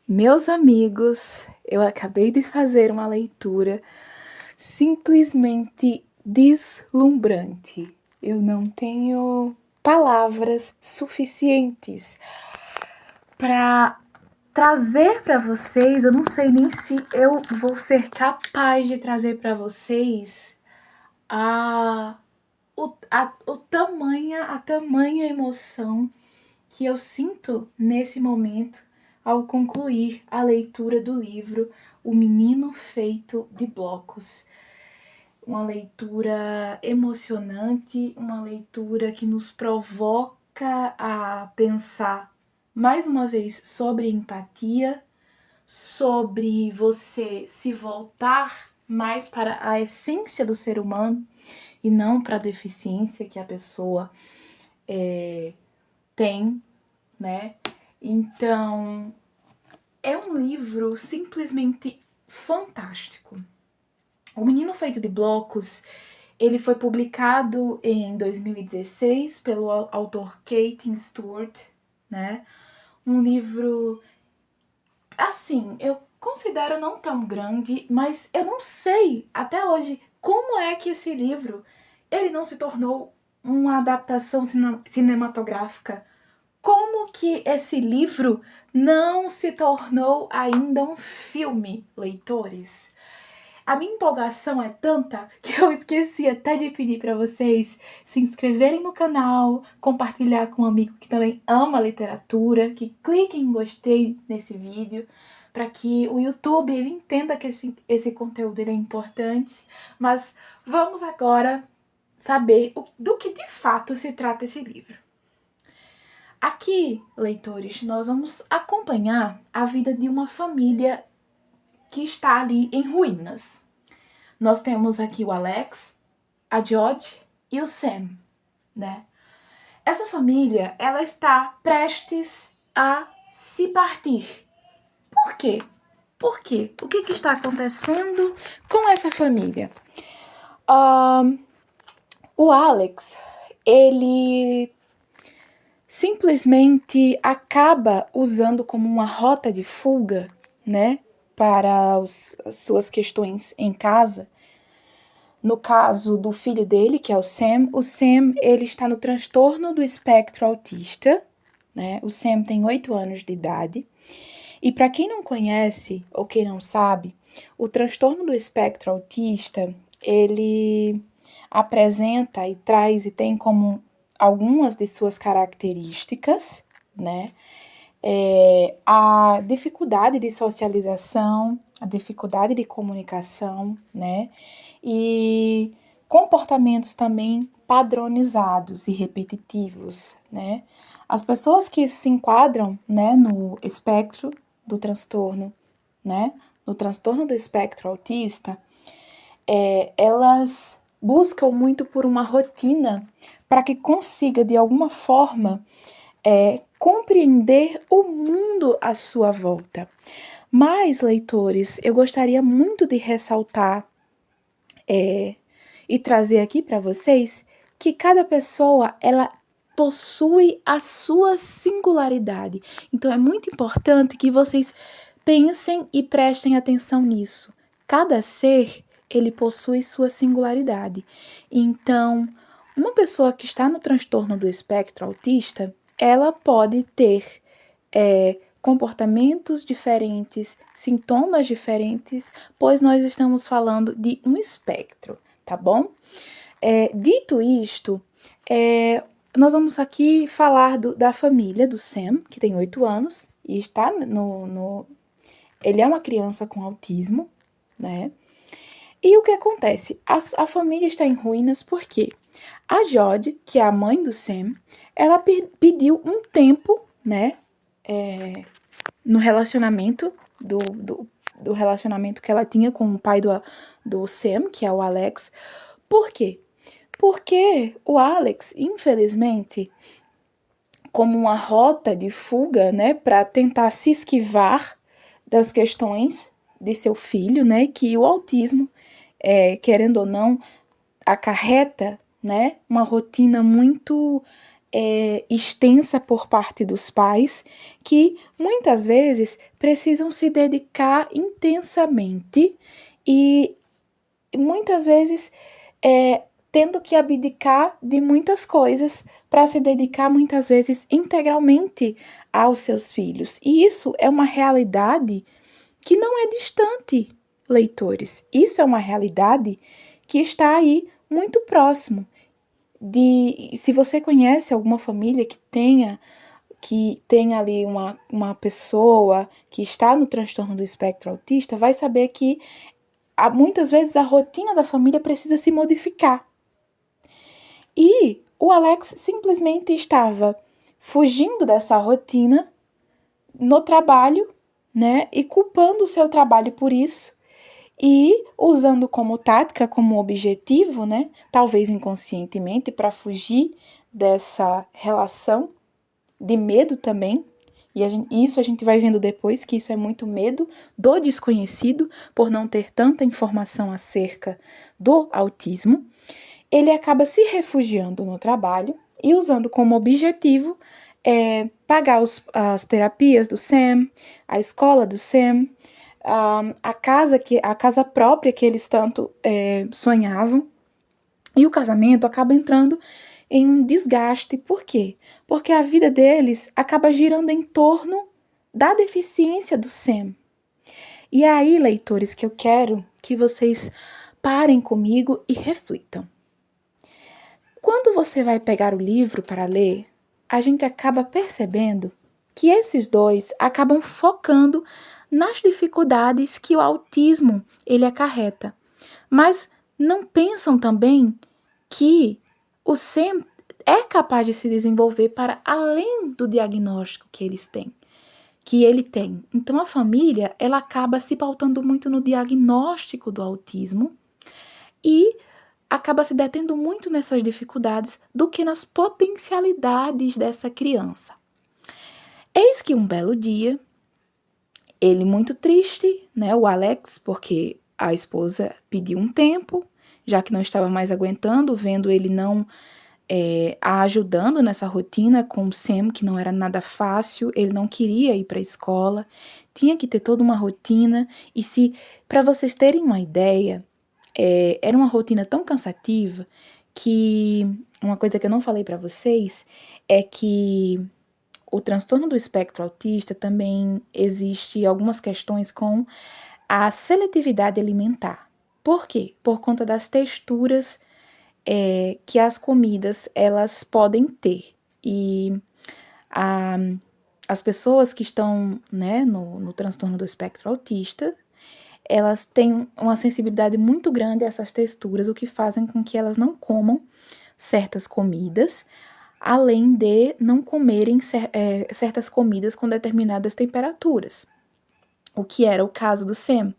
Meus amigos, eu acabei de fazer uma leitura simplesmente deslumbrante. Eu não tenho palavras suficientes para trazer para vocês. Eu não sei nem se eu vou ser capaz de trazer para vocês a tamanha emoção que eu sinto nesse momento ao concluir a leitura do livro O Menino Feito de Blocos. Uma leitura emocionante, uma leitura que nos provoca a pensar mais uma vez sobre empatia, sobre você se voltar mais para a essência do ser humano e não para a deficiência que a pessoa tem, né? Então, é um livro simplesmente fantástico. O Menino Feito de Blocos, ele foi publicado em 2016 pelo autor Caitlin Stewart, né? Um livro, assim, eu considero não tão grande, mas eu não sei até hoje como é que esse livro ele não se tornou uma adaptação cinematográfica. Como que esse livro não se tornou ainda um filme, leitores? A minha empolgação é tanta que eu esqueci até de pedir para vocês se inscreverem no canal, compartilhar com um amigo que também ama literatura, que clique em gostei nesse vídeo, para que o YouTube ele entenda que esse conteúdo ele é importante. Mas vamos agora saber do que de fato se trata esse livro. Aqui, leitores, nós vamos acompanhar a vida de uma família que está ali em ruínas. Nós temos aqui o Alex, a Jodie e o Sam, né? Essa família, ela está prestes a se partir. Por quê? Por quê? O que está acontecendo com essa família? O Alex, ele simplesmente acaba usando como uma rota de fuga, né, para as suas questões em casa. No caso do filho dele, que é o Sam, ele está no transtorno do espectro autista, né? O Sam tem 8 anos de idade. E para quem não conhece ou quem não sabe, o transtorno do espectro autista, ele apresenta e traz e tem como algumas de suas características, né? A dificuldade de socialização, a dificuldade de comunicação, né? E comportamentos também padronizados e repetitivos, né? As pessoas que se enquadram, né, no espectro do transtorno, né, no transtorno do espectro autista, elas buscam muito por uma rotina para que consiga, de alguma forma, compreender o mundo à sua volta. Mas, leitores, eu gostaria muito de ressaltar e trazer aqui para vocês que cada pessoa, ela possui a sua singularidade. Então, é muito importante que vocês pensem e prestem atenção nisso. Cada ser, ele possui sua singularidade. Então, uma pessoa que está no transtorno do espectro autista, ela pode ter comportamentos diferentes, sintomas diferentes, pois nós estamos falando de um espectro, tá bom? Dito isto, nós vamos aqui falar da família do Sam, que tem 8 anos, e está ele é uma criança com autismo, né? E o que acontece? A família está em ruínas porque a Jodie, que é a mãe do Sam, ela pediu um tempo, né, no relacionamento do relacionamento que ela tinha com o pai do Sam, que é o Alex. Por quê? Porque o Alex, infelizmente, como uma rota de fuga, né, para tentar se esquivar das questões de seu filho, né, que o autismo, querendo ou não, acarreta, né, uma rotina muito extensa por parte dos pais, que muitas vezes precisam se dedicar intensamente e muitas vezes tendo que abdicar de muitas coisas para se dedicar muitas vezes integralmente aos seus filhos. E isso é uma realidade que não é distante, leitores. Isso é uma realidade que está aí muito próximo se você conhece alguma família que tenha ali uma pessoa que está no transtorno do espectro autista, vai saber que muitas vezes a rotina da família precisa se modificar. E o Alex simplesmente estava fugindo dessa rotina no trabalho, né? E culpando o seu trabalho por isso. E usando como tática, como objetivo, né? Talvez inconscientemente, para fugir dessa relação de medo também. E isso a gente vai vendo depois, que isso é muito medo do desconhecido, por não ter tanta informação acerca do autismo. Ele acaba se refugiando no trabalho e usando como objetivo pagar as terapias do Sam, a escola do Sam, a casa própria que eles tanto sonhavam. E o casamento acaba entrando em um desgaste. Por quê? Porque a vida deles acaba girando em torno da deficiência do Sam. E é aí, leitores, que eu quero que vocês parem comigo e reflitam. Quando você vai pegar o livro para ler, a gente acaba percebendo que esses dois acabam focando nas dificuldades que o autismo ele acarreta, mas não pensam também que o Sam é capaz de se desenvolver para além do diagnóstico que ele tem. Então a família, ela acaba se pautando muito no diagnóstico do autismo e acaba se detendo muito nessas dificuldades do que nas potencialidades dessa criança. Eis que um belo dia, ele muito triste, né, o Alex, porque a esposa pediu um tempo, já que não estava mais aguentando, vendo ele não a ajudando nessa rotina com o Sam, que não era nada fácil, ele não queria ir para a escola, tinha que ter toda uma rotina, e para vocês terem uma ideia, era uma rotina tão cansativa que uma coisa que eu não falei para vocês é que o transtorno do espectro autista também existe algumas questões com a seletividade alimentar. Por quê? Por conta das texturas que as comidas elas podem ter. E as pessoas que estão, né, no transtorno do espectro autista, elas têm uma sensibilidade muito grande a essas texturas, o que fazem com que elas não comam certas comidas, além de não comerem certas comidas com determinadas temperaturas. O que era o caso do Sam.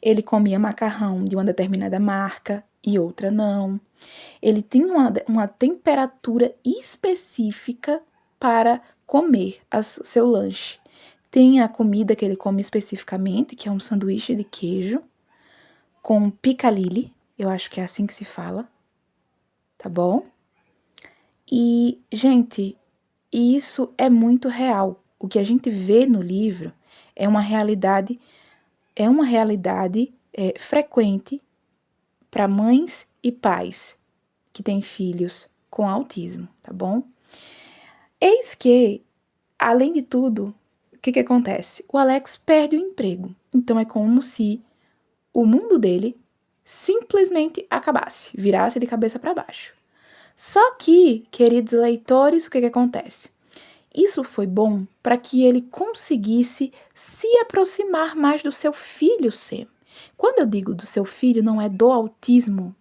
Ele comia macarrão de uma determinada marca e outra não. Ele tinha uma temperatura específica para comer seu lanche. Tem a comida que ele come especificamente, que é um sanduíche de queijo com piccalilli, eu acho que é assim que se fala, tá bom? E, gente, isso é muito real. O que a gente vê no livro é uma realidade frequente para mães e pais que têm filhos com autismo, tá bom? Eis que, além de tudo, o que acontece? O Alex perde o emprego. Então é como se o mundo dele simplesmente acabasse, virasse de cabeça para baixo. Só que, queridos leitores, o que acontece? Isso foi bom para que ele conseguisse se aproximar mais do seu filho Sam. Quando eu digo do seu filho, não é do autismo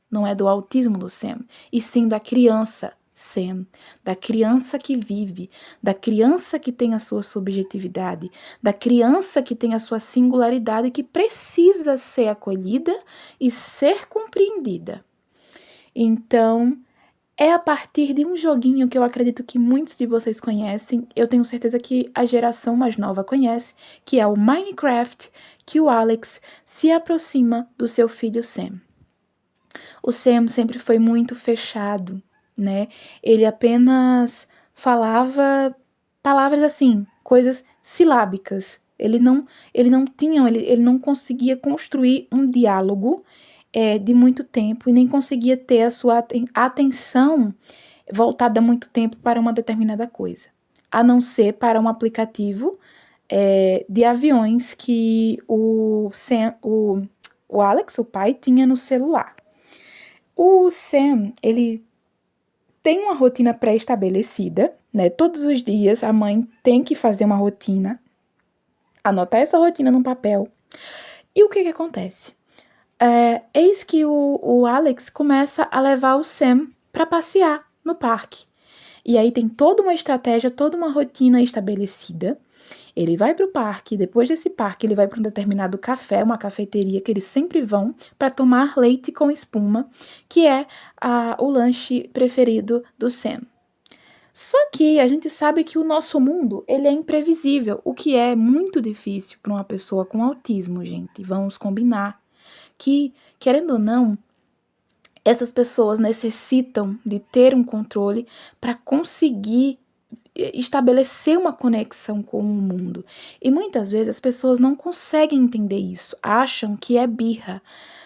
do Sam, e sim da criança Sam, da criança que vive, da criança que tem a sua subjetividade, da criança que tem a sua singularidade, que precisa ser acolhida e ser compreendida. Então, é a partir de um joguinho que eu acredito que muitos de vocês conhecem, eu tenho certeza que a geração mais nova conhece, que é o Minecraft, que o Alex se aproxima do seu filho Sam. O Sam sempre foi muito fechado, né? Ele apenas falava palavras assim, coisas silábicas. Ele não conseguia construir um diálogo de muito tempo e nem conseguia ter a sua atenção voltada muito tempo para uma determinada coisa, a não ser para um aplicativo de aviões que o Alex, o pai, tinha no celular. O Sam, ele tem uma rotina pré-estabelecida, né? Todos os dias a mãe tem que fazer uma rotina, anotar essa rotina num papel. E o que acontece? Eis que o Alex começa a levar o Sam para passear no parque. E aí tem toda uma estratégia, toda uma rotina estabelecida. Ele vai para o parque, depois desse parque ele vai para um determinado café, uma cafeteria que eles sempre vão para tomar leite com espuma, que é o lanche preferido do Sam. Só que a gente sabe que o nosso mundo, ele é imprevisível, o que é muito difícil para uma pessoa com autismo, gente. Vamos combinar que, querendo ou não, essas pessoas necessitam de ter um controle para conseguir estabelecer uma conexão com o mundo. E muitas vezes as pessoas não conseguem entender isso, acham que é birra.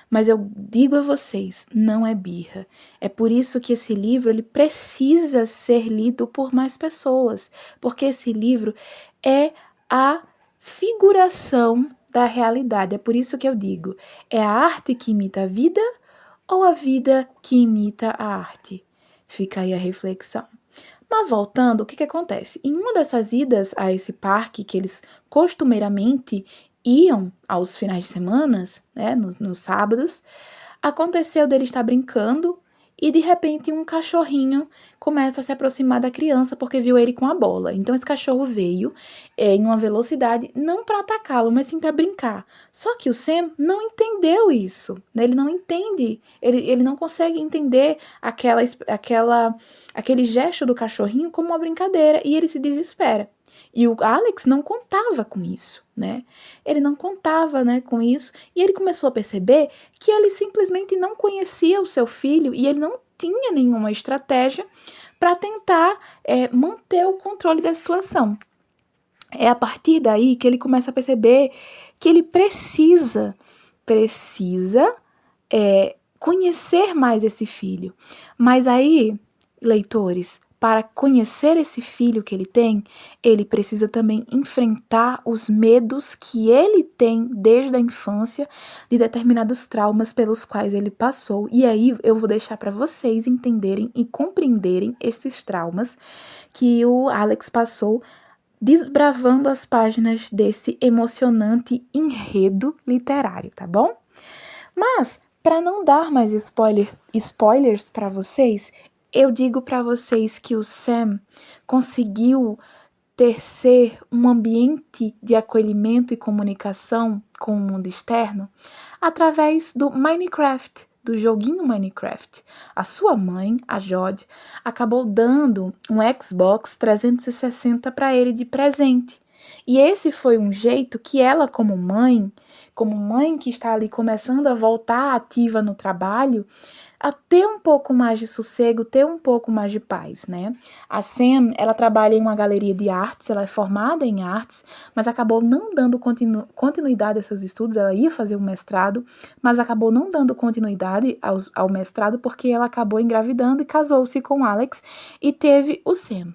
Mas eu digo a vocês, não é birra. É por isso que esse livro ele precisa ser lido por mais pessoas, porque esse livro é a figuração da realidade. É por isso que eu digo, é a arte que imita a vida ou a vida que imita a arte? Fica aí a reflexão. Mas voltando, o que acontece? Em uma dessas idas a esse parque, que eles costumeiramente iam aos finais de semana, né, nos sábados, aconteceu dele estar brincando e de repente um cachorrinho começa a se aproximar da criança porque viu ele com a bola. Então esse cachorro veio em uma velocidade não para atacá-lo, mas sim para brincar. Só que o Sam não entendeu isso, né? Ele não entende, ele não consegue entender aquele gesto do cachorrinho como uma brincadeira e ele se desespera. E o Alex não contava com isso, né? Ele não contava, né, com isso e ele começou a perceber que ele simplesmente não conhecia o seu filho e ele não tinha nenhuma estratégia para tentar manter o controle da situação. É a partir daí que ele começa a perceber que ele precisa conhecer mais esse filho. Mas aí, leitores, para conhecer esse filho que ele tem, ele precisa também enfrentar os medos que ele tem desde a infância, de determinados traumas pelos quais ele passou. E aí eu vou deixar para vocês entenderem e compreenderem esses traumas que o Alex passou desbravando as páginas desse emocionante enredo literário, tá bom? Mas, para não dar mais spoilers para vocês, eu digo para vocês que o Sam conseguiu tecer um ambiente de acolhimento e comunicação com o mundo externo através do Minecraft, do joguinho Minecraft. A sua mãe, a Jod, acabou dando um Xbox 360 para ele de presente. E esse foi um jeito que ela, como mãe que está ali começando a voltar ativa no trabalho, a ter um pouco mais de sossego, ter um pouco mais de paz, né? A Sam, ela trabalha em uma galeria de artes, ela é formada em artes, mas acabou não dando continuidade aos seus estudos, ela ia fazer um mestrado, mas acabou não dando continuidade ao mestrado porque ela acabou engravidando e casou-se com Alex e teve o Sam,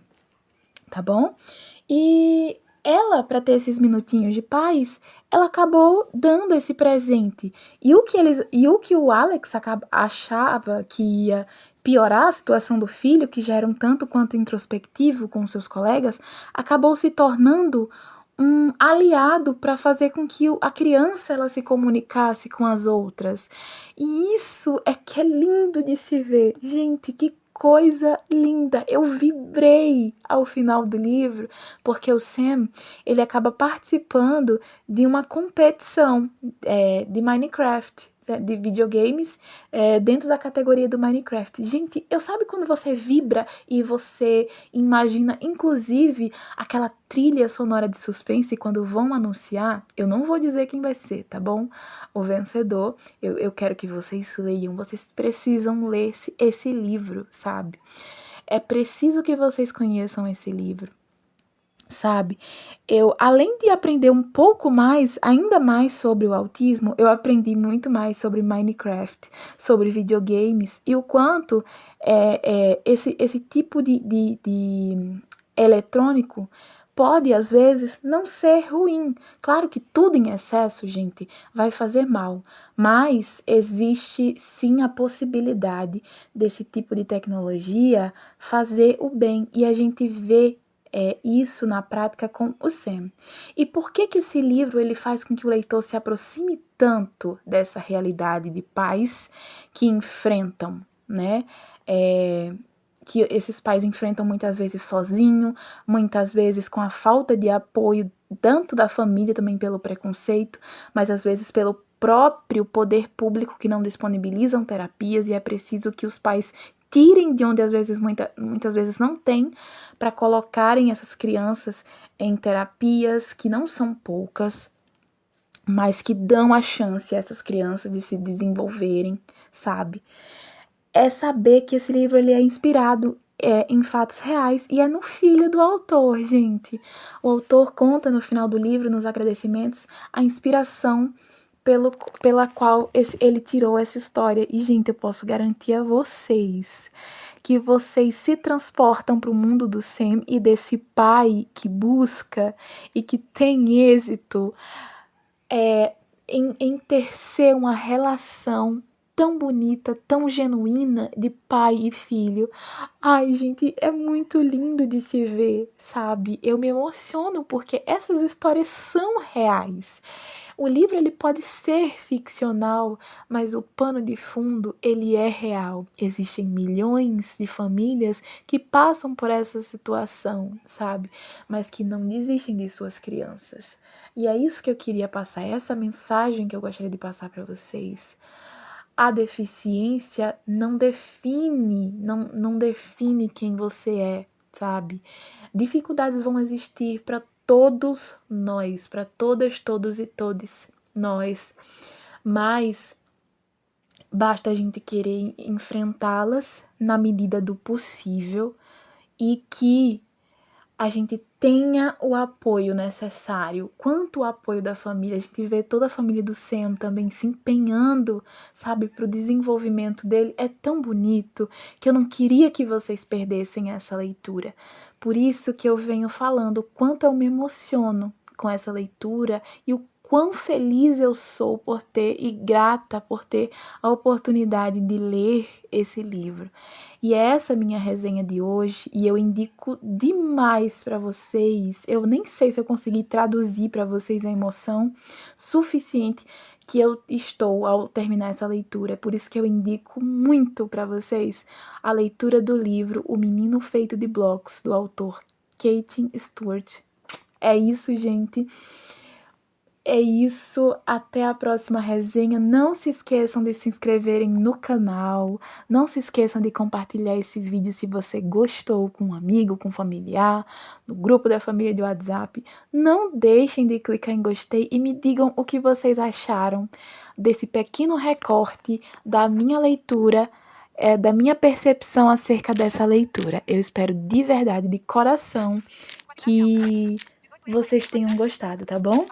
tá bom? E ela, para ter esses minutinhos de paz, ela acabou dando esse presente. E o que o Alex achava que ia piorar a situação do filho, que já era um tanto quanto introspectivo com seus colegas, acabou se tornando um aliado para fazer com que a criança ela se comunicasse com as outras. E isso é que é lindo de se ver. Gente, que coisa linda! Eu vibrei ao final do livro, porque o Sam, ele acaba participando de uma competição de Minecraft, de videogames dentro da categoria do Minecraft. Gente, sabe quando você vibra e você imagina, inclusive, aquela trilha sonora de suspense quando vão anunciar? Eu não vou dizer quem vai ser, tá bom? O vencedor. Eu quero que vocês leiam. Vocês precisam ler esse livro, sabe? É preciso que vocês conheçam esse livro. Sabe, além de aprender um pouco mais, ainda mais sobre o autismo, eu aprendi muito mais sobre Minecraft, sobre videogames e o quanto esse tipo de eletrônico pode, às vezes, não ser ruim. Claro que tudo em excesso, gente, vai fazer mal, mas existe sim a possibilidade desse tipo de tecnologia fazer o bem e a gente vê isso na prática com o Sam. E por que esse livro ele faz com que o leitor se aproxime tanto dessa realidade de pais que enfrentam, né? Que esses pais enfrentam muitas vezes sozinho, muitas vezes com a falta de apoio tanto da família, também pelo preconceito, mas às vezes pelo próprio poder público que não disponibilizam terapias e é preciso que os pais tirem de onde às vezes muitas vezes não tem para colocarem essas crianças em terapias que não são poucas, mas que dão a chance a essas crianças de se desenvolverem, sabe? É saber que esse livro ele é inspirado em fatos reais e é no filho do autor, gente. O autor conta no final do livro, nos agradecimentos, a inspiração pela qual ele tirou essa história. E, gente, eu posso garantir a vocês que vocês se transportam para o mundo do Sam e desse pai que busca e que tem êxito em tecer uma relação tão bonita, tão genuína de pai e filho. Ai, gente, é muito lindo de se ver, sabe? Eu me emociono porque essas histórias são reais. O livro ele pode ser ficcional, mas o pano de fundo ele é real. Existem milhões de famílias que passam por essa situação, sabe? Mas que não desistem de suas crianças. E é isso que eu queria passar, essa mensagem que eu gostaria de passar para vocês. A deficiência não define quem você é, sabe? Dificuldades vão existir para todos nós, para todas, todos e todes nós, mas basta a gente querer enfrentá-las na medida do possível e que a gente tenha o apoio necessário. Quanto o apoio da família, a gente vê toda a família do Sam também se empenhando, sabe, para o desenvolvimento dele. É tão bonito que eu não queria que vocês perdessem essa leitura. Por isso que eu venho falando o quanto eu me emociono com essa leitura e o quão feliz eu sou por ter e grata por ter a oportunidade de ler esse livro. E é essa minha resenha de hoje e eu indico demais para vocês. Eu nem sei se eu consegui traduzir para vocês a emoção suficiente que eu estou ao terminar essa leitura. Por isso que eu indico muito para vocês a leitura do livro O Menino Feito de Blocos, do autor Katin Stewart. É isso, gente. É isso, até a próxima resenha. Não se esqueçam de se inscreverem no canal. Não se esqueçam de compartilhar esse vídeo se você gostou com um amigo, com um familiar, no grupo da família de WhatsApp. Não deixem de clicar em gostei e me digam o que vocês acharam desse pequeno recorte da minha leitura, da minha percepção acerca dessa leitura. Eu espero de verdade, de coração, que vocês tenham gostado, tá bom?